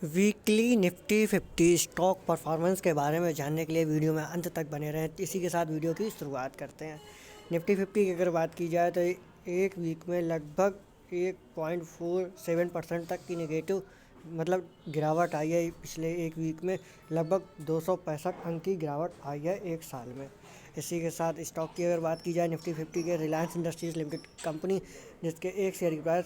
Weekly Nifty 50 stock performance के बारे में जानने के लिए वीडियो में अंत तक बने रहें। इसी के साथ वीडियो की शुरुआत करते हैं। निफ्टी 50 की अगर बात की जाए तो एक वीक में लगभग 1.47% तक की नेगेटिव गिरावट आई है। पिछले एक वीक में लगभग 265 अंक की गिरावट आई है एक साल में। इसी के साथ स्टॉक की अगर बात की जाए निफ्टी 50 के, रिलायंस इंडस्ट्रीज़ लिमिटेड कंपनी, जिसके एक शेयर की प्राइस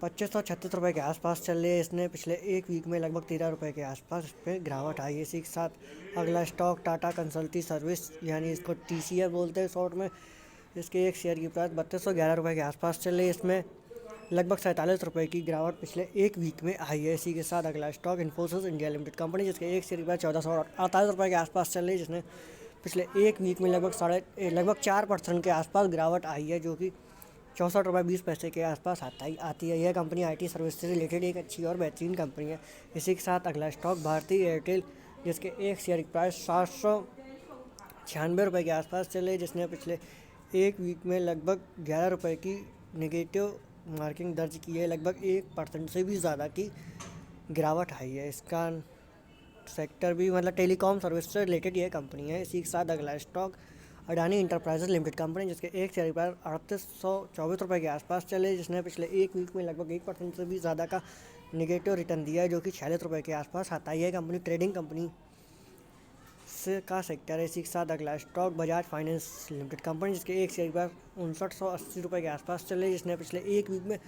2536 रुपये के आसपास चल रही है। इसने पिछले एक वीक में लगभग 13 रुपये के आसपास इस पर गिरावट आई है। इसी के साथ अगला स्टॉक टाटा कंसल्टी सर्विस, यानी इसको TCS बोलते हैं शॉर्ट में। इसके एक शेयर की प्राइस 3211 रुपये के आसपास चल रही है। इसमें लगभग 47 रुपये की गिरावट पिछले एक वीक में आई है। इसी के साथ अगला stock Infosys India limited company, जिसके एक शेयर की प्राइस 1448 रुपये के आसपास चल रही है, जिसने पिछले एक वीक में लगभग 4% के आसपास गिरावट आई है, जो कि 64 रुपये 20 पैसे के आसपास आती है। यह कंपनी IT सर्विस से रिलेटेड एक अच्छी और बेहतरीन कंपनी है। इसी के साथ अगला स्टॉक भारती एयरटेल, जिसके एक शेयर की प्राइस 796 रुपये के आसपास चले, जिसने पिछले एक वीक में लगभग 11 रुपये की नेगेटिव मार्किंग दर्ज की है। लगभग 1% से भी ज़्यादा की गिरावट आई है। इसका सेक्टर भी टेलीकॉम सर्विस से रिलेटेड यह कंपनी है। इसी के साथ अगला stock Adani enterprises limited company, जिसके एक शेयर पर 3824 रुपये के आसपास चले, जिसने पिछले एक वीक में लगभग 1% से भी ज़्यादा का नेगेटिव रिटर्न दिया है, जो कि 46 रुपये के आसपास आता है। यह कंपनी ट्रेडिंग कंपनी से का सेक्टर है। इसी के साथ अगला stock Bajaj finance limited company, जिसके एक शेयर पर 5980 रुपये के आसपास चले, जिसने पिछले एक वीक में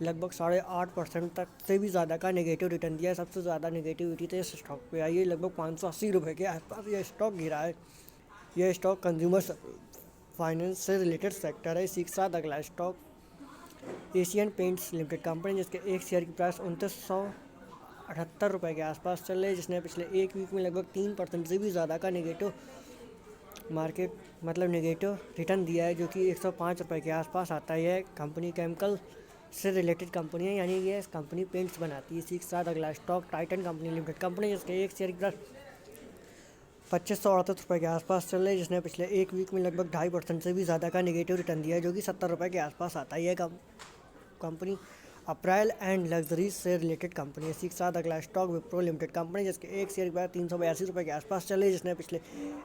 लगभग 8.5% तक से भी ज़्यादा का नेगेटिव रिटर्न दिया है। सबसे ज़्यादा नेगेटिविटी तो इस स्टॉक पे आई है, लगभग 580 रुपये के आसपास यह स्टॉक गिरा है। यह स्टॉक कंज्यूमर फाइनेंस से रिलेटेड सेक्टर है। इसी के साथ अगला stock Asian paints limited company, जिसके एक शेयर की प्राइस 2978 रुपये के आसपास चल रही है, जिसने पिछले एक वीक में लगभग 3% से भी ज़्यादा का नेगेटिव रिटर्न दिया है, जो कि 105 रुपये के आसपास आता है। यह कंपनी केमिकल से रिलेटेड कंपनी है, यानी ये कंपनी पेंट्स बनाती है। इसी के साथ अगला stock Titan company limited company, जिसके एक शेयर की प्राइस 2538 रुपये के आसपास चल रही है, जिसने पिछले एक वीक में लगभग 2.5% से भी ज़्यादा का नेगेटिव रिटर्न दिया है, जो कि 70 रुपये के आसपास आता है। यह कंपनी अपराइल एंड लग्जरीज से रिलेटेड कंपनी है। इसी के साथ अगला स्टॉक विप्रो लिमिटेड कंपनी, जिसके एक शेयर की प्राइस 382 रुपये के आसपास चल रही है, जिसने पिछले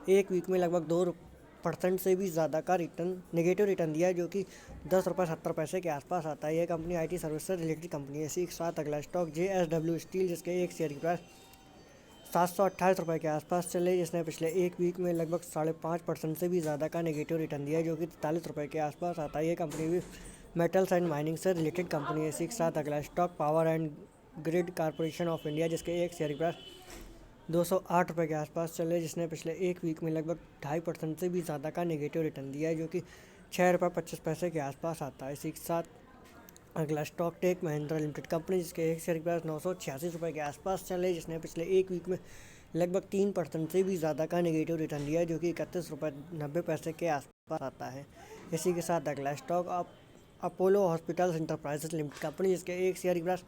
एक वीक में लगभग 2% से भी ज़्यादा का नेगेटिव रिटर्न दिया है, जो कि 10 रुपये 70 पैसे के आसपास आता है। यह कंपनी IT सर्विस से रिलेटेड कंपनी है। इसी के साथ अगला स्टॉक JSW स्टील, जिसके एक शेयर की प्राइस 728 रुपये के आसपास चले, जिसने पिछले एक वीक में लगभग 5.5% से भी ज़्यादा का नेगेटिव रिटर्न दिया है, जो कि 43 रुपये के आसपास आता है। ये कंपनी भी मेटल्स एंड माइनिंग से रिलेटेड कंपनी है। इसी के साथ अगला stock power and grid corporation of India, जिसके एक शेयर की प्राइस 208 रुपये के आसपास चले, जिसने पिछले एक वीक में लगभग 2.5% से भी ज़्यादा का नेगेटिव रिटर्न दिया है, जो कि 6 रुपये 25 पैसे के आसपास आता है। इसी के साथ अगला stock tech Mahindra limited company, जिसके एक शेयर की प्राइस 986 रुपये के आसपास चले, जिसने पिछले एक वीक में लगभग 3% से भी ज़्यादा का नेगेटिव रिटर्न दिया है, जो कि 31 रुपये 90 पैसे के आसपास आता है। इसी के साथ अगला stock Apollo hospitals enterprises limited company, जिसके एक शेयर की प्राइस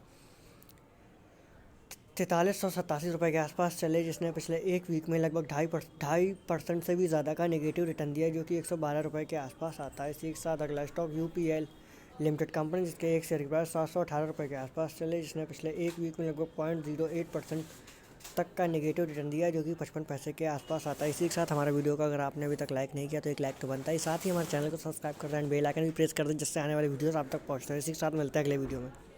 4387 रुपये के आसपास चले, जिसने पिछले एक वीक में लगभग 2.5% से भी ज़्यादा का नेगेटिव रिटर्न दिया है, जो कि 112 रुपये के आसपास आता है। इसी के साथ अगला स्टॉक UPL लिमिटेड कंपनी, जिसके एक शेयर की प्राइस 718 रुपये के आसपास चले, जिसने पिछले एक वीक में लगभग 0.08% तक का नेगेटिव रिटर्न दिया है, जो कि 55 पैसे के आसपास आता है। इसी के साथ हमारा वीडियो का अगर आपने अभी तक लाइक नहीं किया तो एक लाइक तो बनता है। साथ ही हमारे चैनल को सब्सक्राइब कर दें एंड बेल आइकन भी प्रेस कर दें, जिससे आने वाले वीडियोस आप तक पहुँचते हैं। इसी के साथ मिलते हैं अगले वीडियो में।